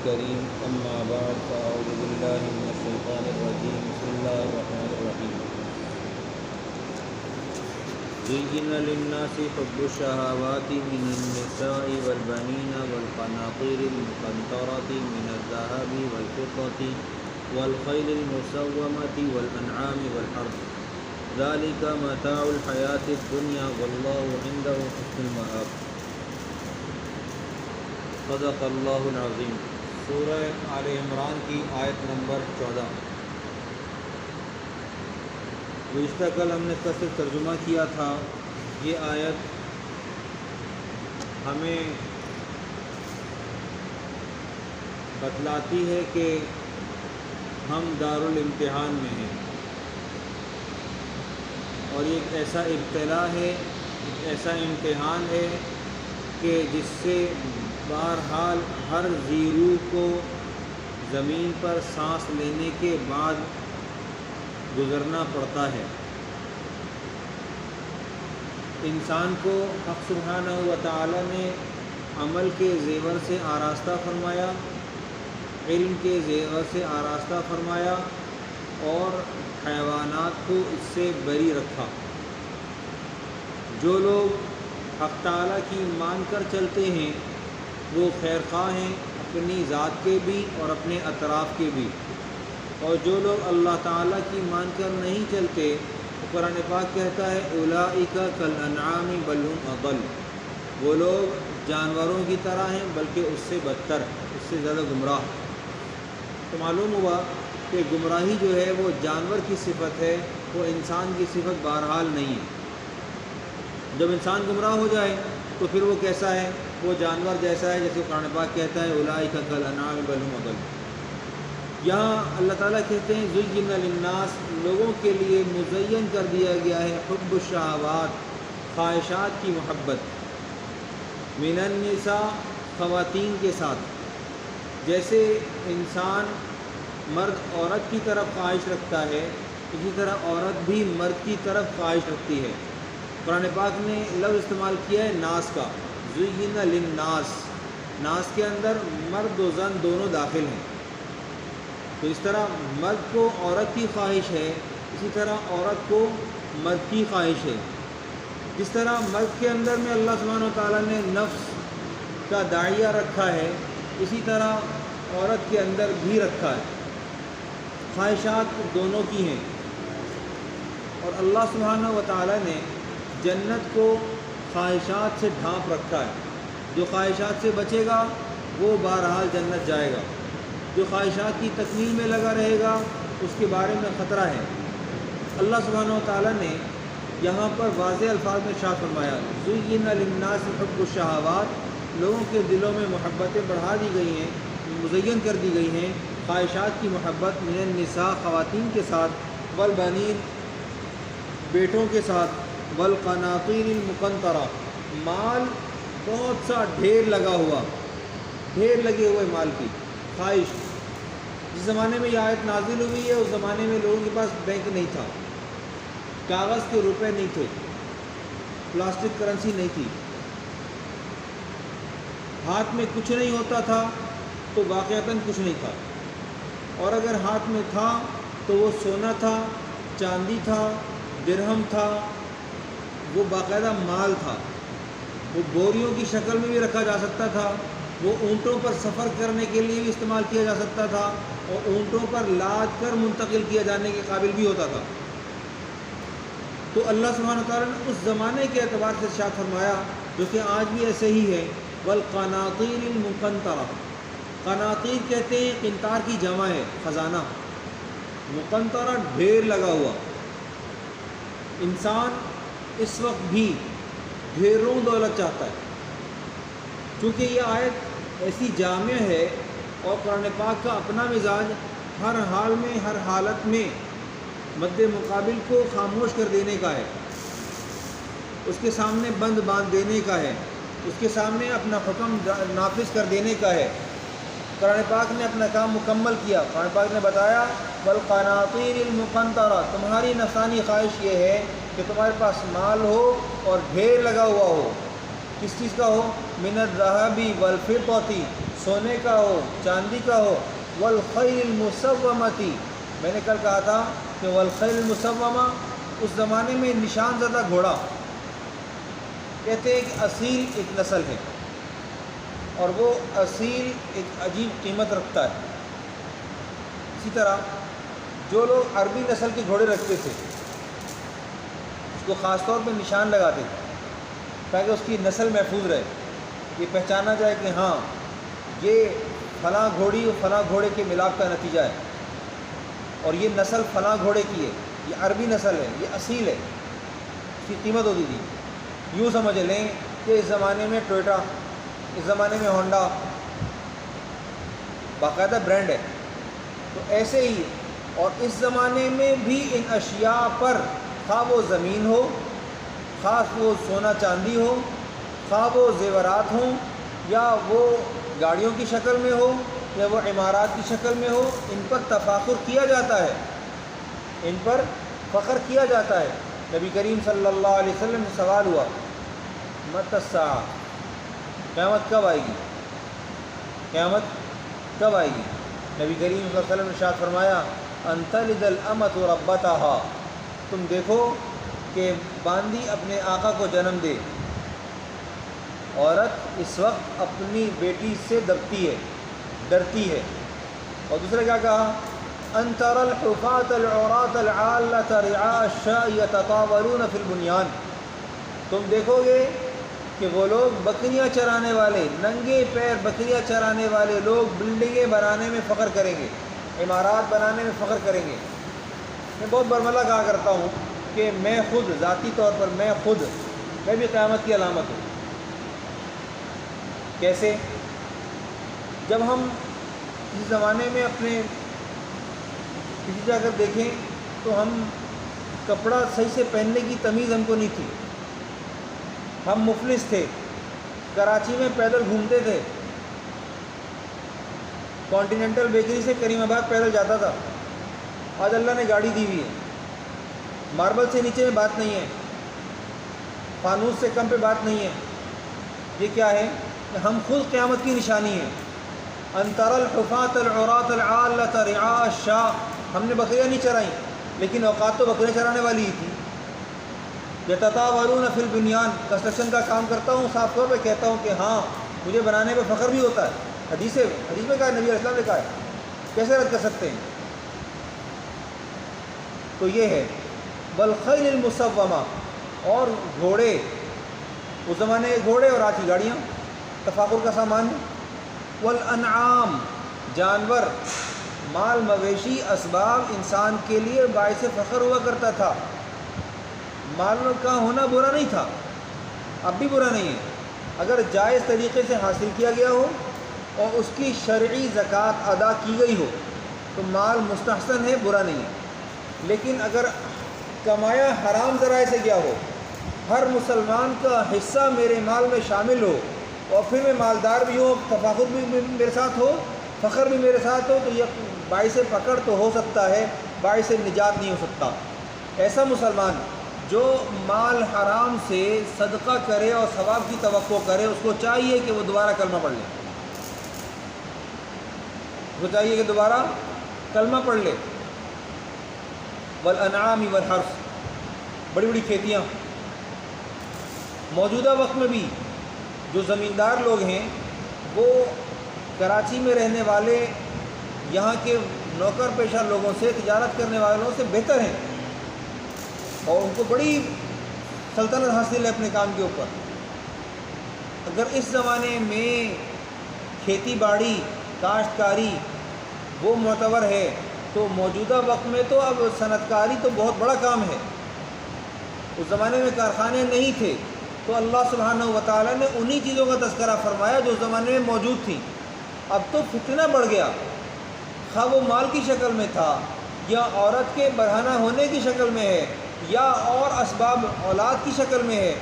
الكريم أما بعد فأعوذ بالله من الشيطان الرجيم بسم الله الرحمن الرحيم زين للناس حب الشهوات من النساء والبنين والقناطير المقنطرة من الذهب والفضة والخيل المسومة والأنعام والحرث ذلك متاع الحياة الدنيا والله عنده حسن المآب صدق اللہ العظیم۔ سورہ آل عمران کی آیت نمبر 14۔ گزشتہ کل ہم نے اس کا صرف ترجمہ کیا تھا۔ یہ آیت ہمیں بتلاتی ہے کہ ہم دارالامتحان میں ہیں، اور یہ ایک ایسا ابتلا ہے، ایک ایسا امتحان ہے کہ جس سے بہرحال ہر ذی روح کو زمین پر سانس لینے کے بعد گزرنا پڑتا ہے۔ انسان کو حق سبحانہ و تعالی نے عمل کے زیور سے آراستہ فرمایا، علم کے زیور سے آراستہ فرمایا، اور حیوانات کو اس سے بری رکھا۔ جو لوگ حق تعالی کی مان کر چلتے ہیں وہ خیر خواہ ہیں، اپنی ذات کے بھی اور اپنے اطراف کے بھی، اور جو لوگ اللہ تعالیٰ کی مان کر نہیں چلتے، قرآن پاک کہتا ہے اولئک کالانعام بل هم اضل، وہ لوگ جانوروں کی طرح ہیں بلکہ اس سے بدتر، اس سے زیادہ گمراہ۔ تو معلوم ہوا کہ گمراہی جو ہے وہ جانور کی صفت ہے، وہ انسان کی صفت بہرحال نہیں ہے۔ جب انسان گمراہ ہو جائے تو پھر وہ کیسا ہے؟ وہ جانور جیسا ہے، جیسے قرآن پاک کہتا ہے اولئک کالانعام بل هم اضل۔ یہاں اللہ تعالیٰ کہتے ہیں زین للناس، لوگوں کے لیے مزین کر دیا گیا ہے حب الشہوات، خواہشات کی محبت، من النساء، خواتین کے ساتھ۔ جیسے انسان مرد عورت کی طرف خواہش رکھتا ہے، اسی طرح عورت بھی مرد کی طرف خواہش رکھتی ہے۔ قرآن پاک نے لفظ استعمال کیا ہے ناس کا، زین للناس، ناس کے اندر مرد و زن دونوں داخل ہیں۔ تو اس طرح مرد کو عورت کی خواہش ہے، اسی طرح عورت کو مرد کی خواہش ہے۔ جس طرح مرد کے اندر میں اللہ سبحانہ و تعالیٰ نے نفس کا داعیہ رکھا ہے، اسی طرح عورت کے اندر بھی رکھا ہے۔ خواہشات دونوں کی ہیں، اور اللہ سبحانہ و تعالیٰ نے جنت کو خواہشات سے ڈھانپ رکھا ہے۔ جو خواہشات سے بچے گا وہ بہرحال جنت جائے گا، جو خواہشات کی تکمیل میں لگا رہے گا اس کے بارے میں خطرہ ہے۔ اللہ سبحانہ و تعالیٰ نے یہاں پر واضح الفاظ میں ارشاد فرمایا زین للناس حب الشہوات، لوگوں کے دلوں میں محبتیں بڑھا دی گئی ہیں، مزین کر دی گئی ہیں، خواہشات کی محبت، من النساء، خواتین کے ساتھ، والبنین، بیٹوں کے ساتھ، والقناطیر المقنطرہ، مال بہت سا ڈھیر لگا ہوا، ڈھیر لگے ہوئے مال کی خواہش۔ جس زمانے میں یہ آیت نازل ہوئی ہے اس زمانے میں لوگوں کے پاس بینک نہیں تھا، کاغذ کے روپے نہیں تھے، پلاسٹک کرنسی نہیں تھی، ہاتھ میں کچھ نہیں ہوتا تھا تو واقعتاً کچھ نہیں تھا، اور اگر ہاتھ میں تھا تو وہ سونا تھا، چاندی تھا، درہم تھا، وہ باقاعدہ مال تھا۔ وہ بوریوں کی شکل میں بھی رکھا جا سکتا تھا، وہ اونٹوں پر سفر کرنے کے لیے بھی استعمال کیا جا سکتا تھا، اور اونٹوں پر لاد کر منتقل کیا جانے کے قابل بھی ہوتا تھا۔ تو اللہ سبحانہ وتعالیٰ نے اس زمانے کے اعتبار سے ارشاد فرمایا، جو کہ آج بھی ایسے ہی ہے، والقناطیر المقنطرہ، قناطیر کہتے ہیں قنطار کی جمع ہے، خزانہ، مقنطرہ ڈھیر لگا ہوا۔ انسان اس وقت بھی ڈھیروں دولت چاہتا ہے، چونکہ یہ آیت ایسی جامع ہے، اور قرآن پاک کا اپنا مزاج ہر حال میں، ہر حالت میں مد مقابل کو خاموش کر دینے کا ہے، اس کے سامنے بند باندھ دینے کا ہے، اس کے سامنے اپنا حکم نافذ کر دینے کا ہے۔ قرآن پاک نے اپنا کام مکمل کیا۔ قرآن پاک نے بتایا والقناطیر المقنطرہ، تمہاری نفسانی خواہش یہ ہے کہ تمہارے پاس مال ہو اور ڈھیر لگا ہوا ہو۔ کس چیز کا ہو؟ من الذهب والفضة، سونے کا ہو، چاندی کا ہو، والخیل المسومتی، میں نے کل کہا تھا کہ والخیل المسومہ اس زمانے میں نشان زدہ گھوڑا، کہتے ہیں کہ اصیل ایک نسل ہے، اور وہ اصیل ایک عجیب قیمت رکھتا ہے۔ اسی طرح جو لوگ عربی نسل کے گھوڑے رکھتے تھے اس کو خاص طور پہ نشان لگاتے تھے تاکہ اس کی نسل محفوظ رہے، یہ پہچانا جائے کہ ہاں یہ فلاں گھوڑی اور فلاں گھوڑے کے ملاپ کا نتیجہ ہے، اور یہ نسل فلاں گھوڑے کی ہے، یہ عربی نسل ہے، یہ اصیل ہے، اس کی قیمت ہوتی تھی۔ یوں سمجھ لیں کہ اس زمانے میں ٹویوٹا، اس زمانے میں ہونڈا باقاعدہ برانڈ ہے، تو ایسے ہی اور اس زمانے میں بھی ان اشیاء پر، خواہ وہ زمین ہو، خواہ وہ سونا چاندی ہو، خواہ وہ زیورات ہوں، یا وہ گاڑیوں کی شکل میں ہو، یا وہ عمارات کی شکل میں ہو، ان پر تفاخر کیا جاتا ہے، ان پر فخر کیا جاتا ہے۔ نبی کریم صلی اللہ علیہ وسلم سے سوال ہوا متی الساعہ، قیامت کب آئے گی، قیامت کب آئے گی؟ نبی کریم صلی اللہ علیہ وسلم نے ارشاد فرمایا ان تلد الامۃ ربتها، تم دیکھو کہ باندی اپنے آقا کو جنم دے، عورت اس وقت اپنی بیٹی سے ڈرتی ہے۔ اور دوسرا کیا کہا؟ ان ترى الحفاة العراة العالة رعاء الشاء يتطاولون في البنيان، تم دیکھو گے کہ وہ لوگ بکریاں چرانے والے، ننگے پیر بکریاں چرانے والے لوگ بلڈنگیں بنانے میں فخر کریں گے، عمارات بنانے میں فخر کریں گے۔ میں بہت برملا کہا کرتا ہوں کہ میں خود ذاتی طور پر میں بھی قیامت کی علامت ہوں۔ کیسے؟ جب ہم اس زمانے میں اپنے کسی جا کر دیکھیں تو ہم کپڑا صحیح سے پہننے کی تمیز ہم کو نہیں تھی، ہم مفلس تھے، کراچی میں پیدل گھومتے تھے، کانٹیننٹل بیکری سے کریم آباد پیدل جاتا تھا۔ آج اللہ نے گاڑی دی ہوئی ہے، ماربل سے نیچے میں بات نہیں ہے، فانوس سے کم پہ بات نہیں ہے۔ یہ کیا ہے؟ کہ ہم خود قیامت کی نشانی ہیں۔ ان ترى الحفاة العراة العالة رعاء الشاء، ہم نے بکریاں نہیں چرائیں، لیکن اوقات تو بکریاں چرانے والی ہی تھی۔ یتطاولون فی البنیان، کنسٹرکشن کا کام کرتا ہوں، صاف طور پہ کہتا ہوں کہ ہاں مجھے بنانے پہ فخر بھی ہوتا ہے۔ حدیث میں کہا ہے، نبی علیہ السلام نے کہا ہے، کیسے رد کر سکتے ہیں؟ تو یہ ہے والخیل المسومہ، اور گھوڑے، اس زمانے کے گھوڑے اور آج کی گاڑیاں تفاخر کا سامان ہے۔ والانعام، جانور، مال مویشی، اسباب انسان کے لیے باعث فخر ہوا کرتا تھا۔ مال کا ہونا برا نہیں تھا، اب بھی برا نہیں ہے، اگر جائز طریقے سے حاصل کیا گیا ہو اور اس کی شرعی زکوٰۃ ادا کی گئی ہو تو مال مستحسن ہے، برا نہیں ہے۔ لیکن اگر کمایا حرام ذرائع سے گیا ہو، ہر مسلمان کا حصہ میرے مال میں شامل ہو، اور پھر میں مالدار بھی ہوں، تفاخر بھی میرے ساتھ ہو، فخر بھی میرے ساتھ ہو، تو یہ باعث پکڑ تو ہو سکتا ہے، باعث نجات نہیں ہو سکتا۔ ایسا مسلمان جو مال حرام سے صدقہ کرے اور ثواب کی توقع کرے، اس کو چاہیے کہ وہ دوبارہ کلمہ پڑھ لے، اس کو چاہیے کہ دوبارہ کلمہ پڑھ لے۔ والانعام والحرث، بڑی بڑی کھیتیاں، موجودہ وقت میں بھی جو زمیندار لوگ ہیں وہ کراچی میں رہنے والے یہاں کے نوکر پیشہ لوگوں سے، تجارت کرنے والوں سے بہتر ہیں، اور ان کو بڑی سلطنت حاصل ہے اپنے کام کے اوپر۔ اگر اس زمانے میں کھیتی باڑی، کاشتکاری وہ معتبر ہے تو موجودہ وقت میں تو اب صنعت کاری تو بہت بڑا کام ہے۔ اس زمانے میں کارخانے نہیں تھے تو اللہ سبحانہ و تعالیٰ نے انہی چیزوں کا تذکرہ فرمایا جو اس زمانے میں موجود تھیں۔ اب تو فتنہ بڑھ گیا، خواہ وہ مال کی شکل میں تھا، یا عورت کے برہنہ ہونے کی شکل میں ہے، یا اور اسباب اولاد کی شکل میں ہے۔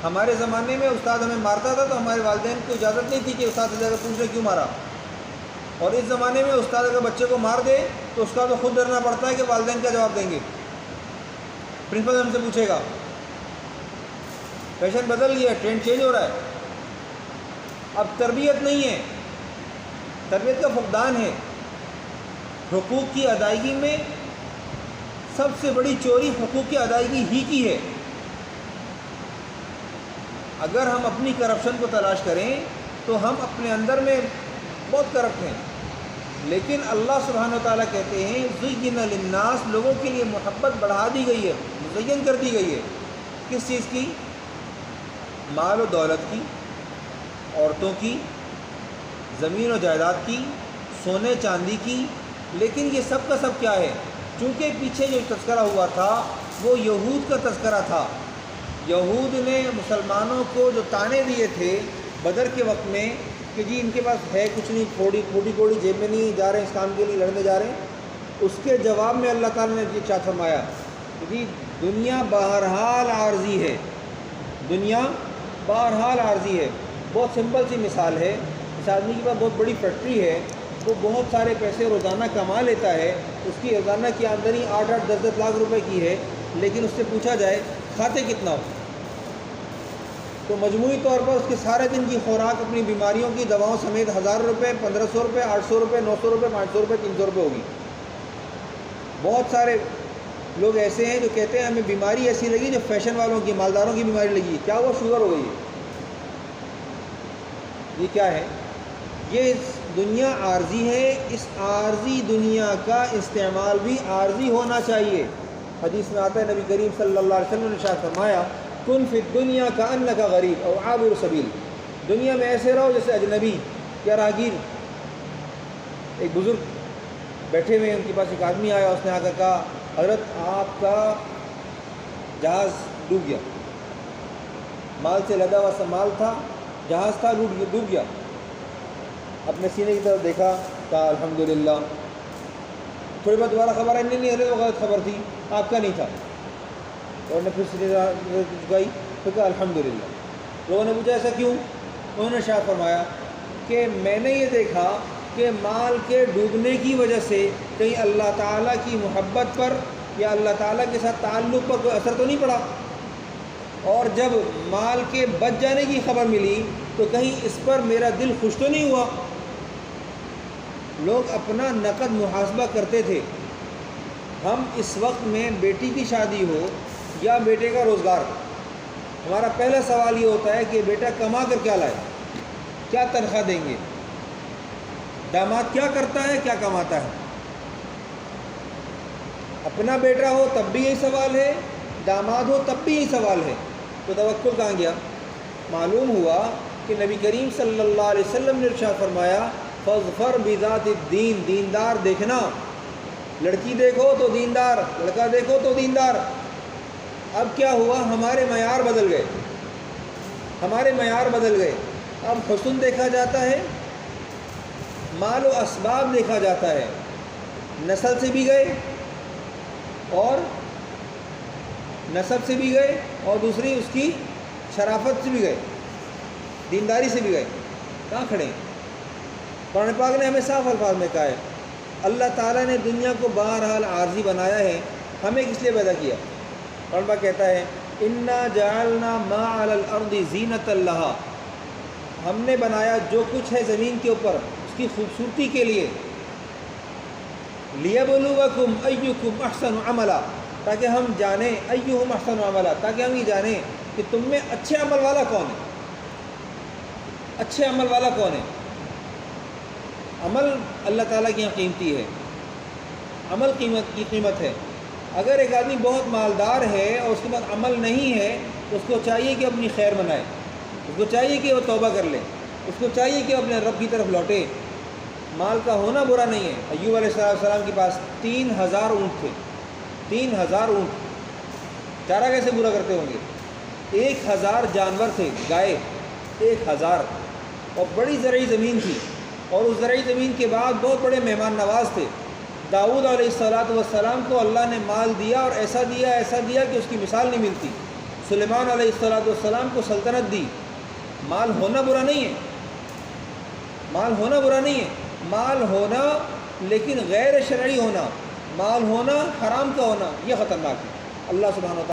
ہمارے زمانے میں استاد ہمیں مارتا تھا تو ہمارے والدین کو اجازت نہیں تھی کہ استاد سے جا کر پوچھنے کیوں مارا، اور اس زمانے میں استاد اگر بچے کو مار دے تو اس کا تو خود ڈرنا پڑتا ہے کہ والدین کیا جواب دیں گے، پرنسپل ہم سے پوچھے گا۔ فیشن بدل گیا، ٹرینڈ چینج ہو رہا ہے، اب تربیت نہیں ہے، تربیت کا فقدان ہے۔ حقوق کی ادائیگی میں سب سے بڑی چوری حقوق کی ادائیگی ہی کی ہے۔ اگر ہم اپنی کرپشن کو تلاش کریں تو ہم اپنے اندر میں بہت کرپٹ ہیں، لیکن اللہ سبحانہ وتعالیٰ کہتے ہیں زُیِّنَ لِلنَّاسِ، لوگوں کے لیے محبت بڑھا دی گئی ہے، مزین کر دی گئی ہے۔ کس چیز کی؟ مال و دولت کی، عورتوں کی، زمین و جائیداد کی، سونے چاندی کی۔ لیکن یہ سب کا سب کیا ہے؟ چونکہ پیچھے جو تذکرہ ہوا تھا وہ یہود کا تذکرہ تھا۔ یہود نے مسلمانوں کو جو طعنے دیے تھے بدر کے وقت میں کہ جی ان کے پاس ہے کچھ نہیں، پھوٹی کوڑی جیب میں نہیں جا رہے ہیں، اس کام کے لیے لڑنے جا رہے ہیں، اس کے جواب میں اللہ تعالیٰ نے یہ ارشاد فرمایا کہ جی دنیا بہرحال عارضی ہے، دنیا بہرحال عارضی ہے۔ بہت سمپل سی مثال ہے، اس آدمی کے پاس بہت بڑی فیکٹری ہے، وہ بہت سارے پیسے روزانہ کما لیتا ہے، اس کی روزانہ کی آمدنی 8-8 10-10 لاکھ روپے کی ہے، لیکن اس سے پوچھا جائے کھاتے کتنا ہو تو مجموعی طور پر اس کے سارے دن کی خوراک اپنی بیماریوں کی دواؤں سمیت 1000 روپے، 1500 روپے، 800 روپے، 900 روپے، 500 روپے، 300 روپے ہوگی۔ بہت سارے لوگ ایسے ہیں جو کہتے ہیں ہمیں بیماری ایسی لگی جو فیشن والوں کی، مالداروں کی بیماری لگی، کیا ہوا؟ شوگر ہو گئی ہے۔ یہ کیا ہے؟ یہ دنیا عارضی ہے، اس عارضی دنیا کا استعمال بھی عارضی ہونا چاہیے۔ حدیث میں آتا ہے نبی کریم صلی اللہ علیہ وسلم نے ارشاد فرمایا کن فی الدنیا کأنک غریب او عابر سبیل، دنیا میں ایسے رہو جیسے اجنبی یا راہگیر۔ ایک بزرگ بیٹھے ہوئے، ان کے پاس ایک آدمی آیا، اس نے آ کر کہا حضرت آپ کا جہاز ڈوب گیا، مال سے لدا ہوا سا مال تھا، جہاز تھا، ڈوب گیا۔ اپنے سینے کی طرف دیکھا، کہا الحمدللہ۔ تھوڑی بہت دوبارہ خبر آئی، نہیں حضرت وہ غلط خبر تھی، آپ کا نہیں تھا۔ اور نے پھر سینے جھکائی، پھر کہا الحمدللہ۔ لوگوں نے پوچھا ایسا کیوں؟ انہوں نے ارشاد فرمایا کہ میں نے یہ دیکھا کہ مال کے ڈوبنے کی وجہ سے کہیں اللہ تعالیٰ کی محبت پر یا اللہ تعالیٰ کے ساتھ تعلق پر کوئی اثر تو نہیں پڑا، اور جب مال کے بچ جانے کی خبر ملی تو کہیں اس پر میرا دل خوش تو نہیں ہوا۔ لوگ اپنا نقد محاسبہ کرتے تھے۔ ہم اس وقت میں بیٹی کی شادی ہو یا بیٹے کا روزگار، ہمارا پہلا سوال یہ ہوتا ہے کہ بیٹا کما کر کیا لائے، کیا تنخواہ دیں گے، داماد کیا کرتا ہے، کیا کماتا ہے۔ اپنا بیٹا ہو تب بھی یہی سوال ہے، داماد ہو تب بھی یہی سوال ہے، تو توکل کہاں گیا؟ معلوم ہوا کہ نبی کریم صلی اللہ علیہ وسلم نے ارشاد فرمایا فاظفر بذات الدین، دیندار دیکھنا، لڑکی دیکھو تو دیندار، لڑکا دیکھو تو دیندار۔ اب کیا ہوا؟ ہمارے معیار بدل گئے، ہمارے معیار بدل گئے۔ اب حسن دیکھا جاتا ہے، مال و اسباب دیکھا جاتا ہے، نسل سے بھی گئے اور نسب سے بھی گئے، اور دوسری اس کی شرافت سے بھی گئے، دینداری سے بھی گئے۔ کہاں کھڑے ہیں؟ قرآن پاک نے ہمیں صاف الفاظ میں کہا ہے اللہ تعالیٰ نے دنیا کو بہرحال عارضی بنایا ہے، ہمیں کس لیے پیدا کیا؟ قرآن پاک کہتا ہے انا جعلنا ما علی الارض زینۃ لہا، ہم نے بنایا جو کچھ ہے زمین کے اوپر اس کی خوبصورتی کے لیے، لیبلوکم ایکم احسن عملا، تاکہ ہم جانیں ایہم احسن عملا، تاکہ ہم یہ جانیں کہ تم میں اچھے عمل والا کون ہے، اچھے عمل والا کون ہے۔ عمل اللہ تعالیٰ کی یہاں قیمتی ہے، عمل کی قیمت ہے۔ اگر ایک آدمی بہت مالدار ہے اور اس کے پاس عمل نہیں ہے تو اس کو چاہیے کہ اپنی خیر منائے، اس کو چاہیے کہ وہ توبہ کر لے، اس کو چاہیے کہ اپنے رب کی طرف لوٹے۔ مال کا ہونا برا نہیں ہے۔ ایوب علیہ السلام کے پاس 3000 اونٹ تھے، 3000 اونٹ، چارہ کیسے پورا کرتے ہوں گے؟ 1000 جانور تھے، گائے 1000، اور بڑی زرعی زمین تھی، اور اس زرعی زمین کے بعد بہت بڑے مہمان نواز تھے۔ داؤد علیہ السلام کو اللہ نے مال دیا، اور ایسا دیا کہ اس کی مثال نہیں ملتی۔ سلیمان علیہ السلام کو سلطنت دی۔ مال ہونا برا نہیں ہے، مال ہونا برا نہیں ہے، مال ہونا لیکن غیر شرعی ہونا، مال ہونا حرام کا ہونا، یہ خطرناک ہے۔ اللہ سبحانہ و تعالیٰ